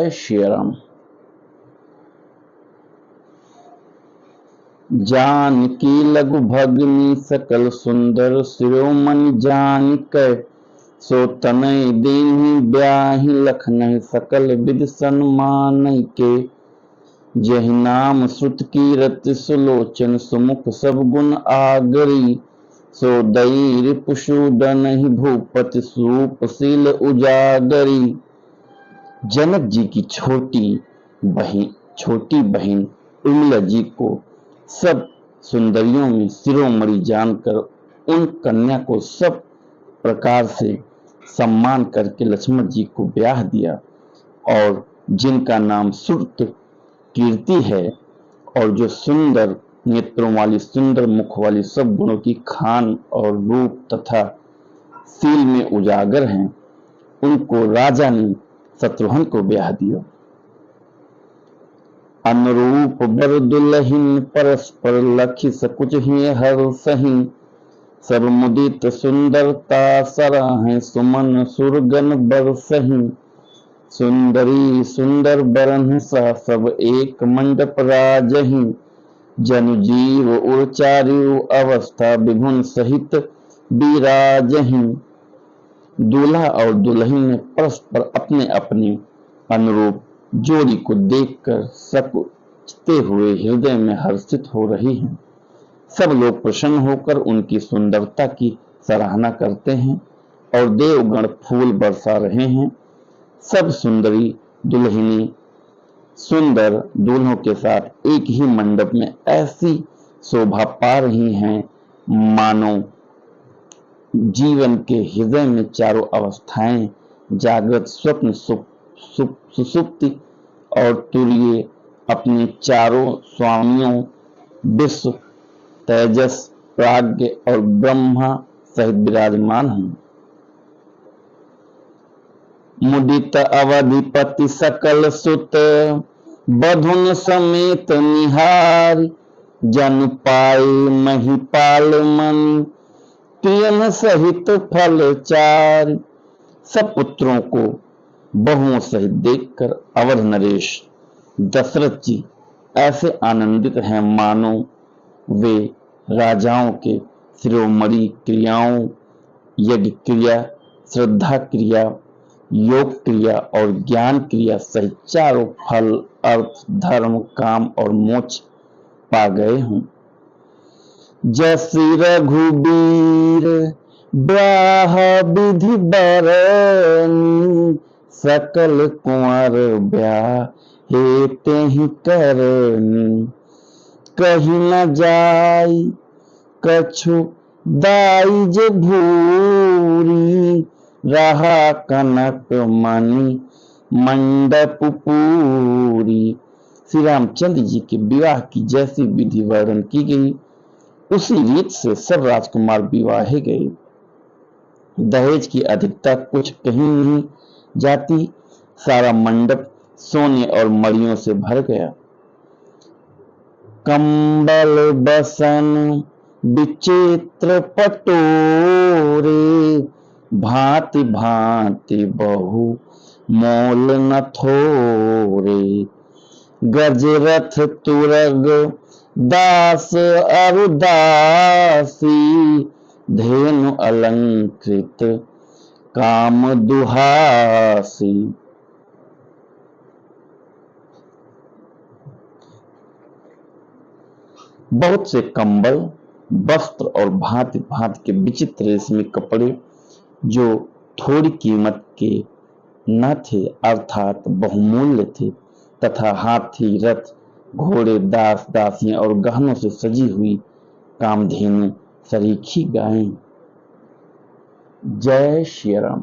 जय श्री राम। जानकी लघु भगनी सकल सुंदर शिरोमणि जानिकै सो तनय दीन्ही ब्याहि लखनहि सकल विधि सन्मानइ के। जहि नाम श्रुत कीरति सुलोचन सुमुख सब गुण आगरी सो दई रिपुसूदनहि भूपति सूपशील उजागरी। जनक जी की छोटी बहन उर्मिला जी को सब सुंदरियों में शिरोमणि जानकर उन कन्या को सब प्रकार से सम्मान करके लक्ष्मण जी को ब्याह दिया, और जिनका नाम श्रुत कीर्ति है और जो सुंदर नेत्रों वाली, सुंदर मुख वाली, सब गुणों की खान और रूप तथा शील में उजागर हैं, उनको राजा ने शत्रुघ्न को ब्याह दिया। अनुरूप बर दुलहिन परस्पर लखि सकुच ही हर सही सब मुदित सुंदरता सराहें सुमन सुरगन बरसही। सुंदरी सुंदर बरन सा सब एक मंडप राजही जनु जीव उचार्यु अवस्था विभुन सहित विराजही। दूल्हा और दुल्हन ने परस्पर अपने अपने अनुरूप जोड़ी को देखकर सकुचते हुए हृदय में हर्षित हो रही हैं। सब लोग प्रसन्न होकर उनकी सुंदरता की सराहना करते हैं और देवगण फूल बरसा रहे हैं। सब सुंदरी दुल्हनें सुंदर दूल्हों के साथ एक ही मंडप में ऐसी शोभा पा रही हैं मानो जीवन के हृदय में चारों अवस्थाएं, जागृत, स्वप्न, सुषुप्ति और तुरीय अपने चारों स्वामियों विश्व, तेजस, प्राज्ञ और ब्रह्मा सहित विराजमान हैं। मुदित अवधिपति सकल सुत बधुन समेत निहार जन पाए महिपाल मणि प्रियन सहित फल चार। सब पुत्रों को बहुओं सहित देखकर अवध नरेश दशरथ जी ऐसे आनंदित हैं मानो वे राजाओं के शिरोमणि क्रियाओं, यज्ञ क्रिया, श्रद्धा क्रिया, योग क्रिया और ज्ञान क्रिया सहित चारों फल, अर्थ, धर्म, काम और मोक्ष पा गए हों। जैसी रघुबीर ब्याह विधि बरनी सकल कुंवर ब्याह हेते ही करनी। कहीं न जाई कछु दाई जे भूरी रहा कनक मणि मंडप पूरी। श्री रामचंद्र जी के विवाह की जैसी विधि वर्णन की गई उसी रीत से सब राजकुमार विवाहे गए। दहेज की अधिकता कुछ कहीं नहीं जाती, सारा मंडप सोने और मणियों से भर गया। कंबल बसन विचित्र पटोरे भांति भांति बहु मोल न थोरे। गजरथ तुरग दास अरुदासी धेनु अलंकृत काम दुहासी। बहुत से कंबल, वस्त्र और भांति भांति के विचित्र रेशमी कपड़े जो थोड़ी कीमत के न थे अर्थात बहुमूल्य थे, तथा हाथी, रथ, घोड़े, दास दासियां और गहनों से सजी हुई कामधेनु सरीखी गायें। जय श्री राम।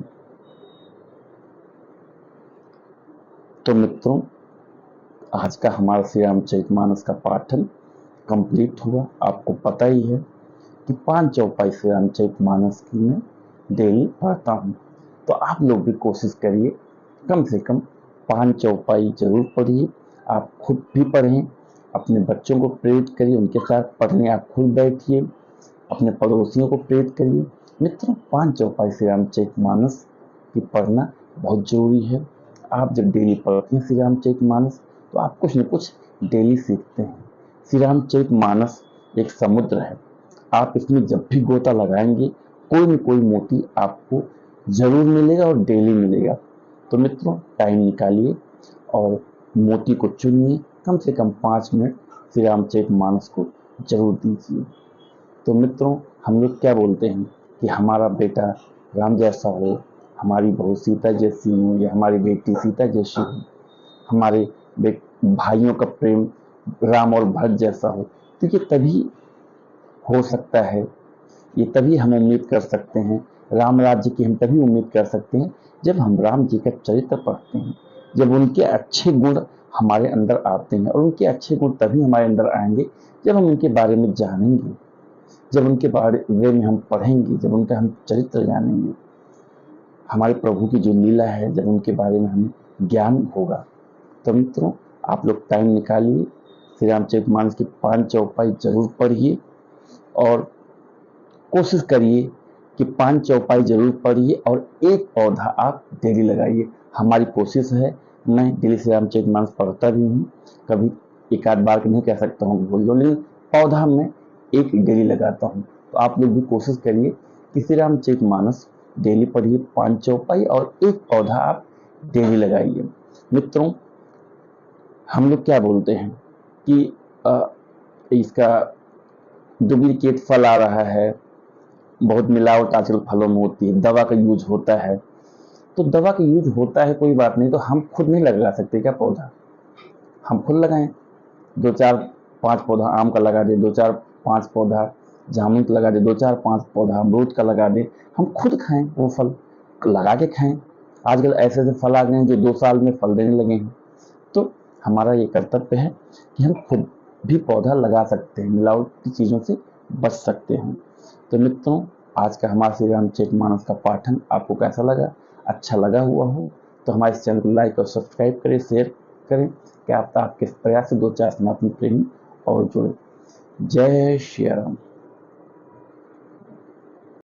तो मित्रों, आज का हमारा श्री रामचरितमानस का पाठन कंप्लीट हुआ। आपको पता ही है कि 5 चौपाई श्री रामचरितमानस की मैं डेली पढ़ता हूँ, तो आप लोग भी कोशिश करिए कम से कम 5 चौपाई जरूर पढ़िए। आप खुद भी पढ़ें, अपने बच्चों को प्रेरित करिए, उनके साथ पढ़ने आप खुद बैठिए, अपने पड़ोसियों को प्रेरित करिए। मित्रों, 5 चौपाई श्री रामचरितमानस की पढ़ना बहुत जरूरी है। आप जब डेली पढ़ते हैं श्री रामचरितमानस तो आप कुछ न कुछ डेली सीखते हैं। श्री रामचरितमानस एक समुद्र है, आप इसमें जब भी गोता लगाएंगे कोई न कोई मोती आपको जरूर मिलेगा और डेली मिलेगा। तो मित्रों टाइम निकालिए और मोती को चुनिए, कम से कम 5 मिनट श्री रामचरितमानस को जरूर दीजिए। तो मित्रों हम लोग क्या बोलते हैं कि हमारा बेटा राम जैसा हो, हमारी बहू सीता जैसी हो, या हमारी बेटी सीता जैसी हो, हमारे भाइयों का प्रेम राम और भरत जैसा हो। तो ये तभी हो सकता है, ये तभी हम उम्मीद कर सकते हैं, राम राज्य की हम तभी उम्मीद कर सकते हैं जब हम राम जी का चरित्र पढ़ते हैं, जब उनके अच्छे गुण हमारे अंदर आते हैं। और उनके अच्छे गुण तभी हमारे अंदर आएंगे जब हम उनके बारे में जानेंगे, जब उनके बारे में हम पढ़ेंगे, जब उनका हम चरित्र जानेंगे, हमारे प्रभु की जो लीला है जब उनके बारे में हमें ज्ञान होगा। तो मित्रों आप लोग टाइम निकालिए, श्री रामचरितमानस की 5 चौपाई जरूर पढ़िए और कोशिश करिए कि 5 चौपाई जरूर पढ़िए और एक पौधा आप डेली लगाइए। हमारी कोशिश है, मैं डेली श्री रामचरितमानस पढ़ता भी हूँ, कभी एक आध बार नहीं कह सकता हूँ भूल जाऊँ, लेकिन पौधा मैं एक डेली लगाता हूँ। तो आप लोग भी कोशिश करिए कि श्री रामचरितमानस डेली पढ़िए, 5 चौपाई और एक पौधा आप डेली लगाइए। मित्रों हम लोग क्या बोलते हैं कि इसका डुप्लीकेट फल आ रहा है, बहुत मिलावट आजकल फलों में होती है, दवा का यूज होता है। तो दवा का यूज होता है कोई बात नहीं, तो हम खुद नहीं लगा सकते क्या पौधा? हम खुद लगाएं, 2-4-5 पौधा आम का लगा दे, 2-4-5 पौधा जामुन का लगा दे, 2-4-5 पौधा अमरूद का लगा दे, हम खुद खाएं, वो फल लगा के खाएं। आजकल ऐसे ऐसे फल आ गए हैं जो 2 साल में फल देने लगे हैं। तो हमारा ये कर्तव्य है कि हम खुद भी पौधा लगा सकते हैं, मिलावट की चीज़ों से बच सकते हैं। तो मित्रों आज का हमारा श्री रामचरितमानस का पाठन आपको कैसा लगा? अच्छा लगा हुआ हो तो हमारे इस चैनल को लाइक और सब्सक्राइब करें, शेयर करें। क्या आपके प्रयास से 2-4 सनातन प्रेमी और जुड़े। जय श्री राम।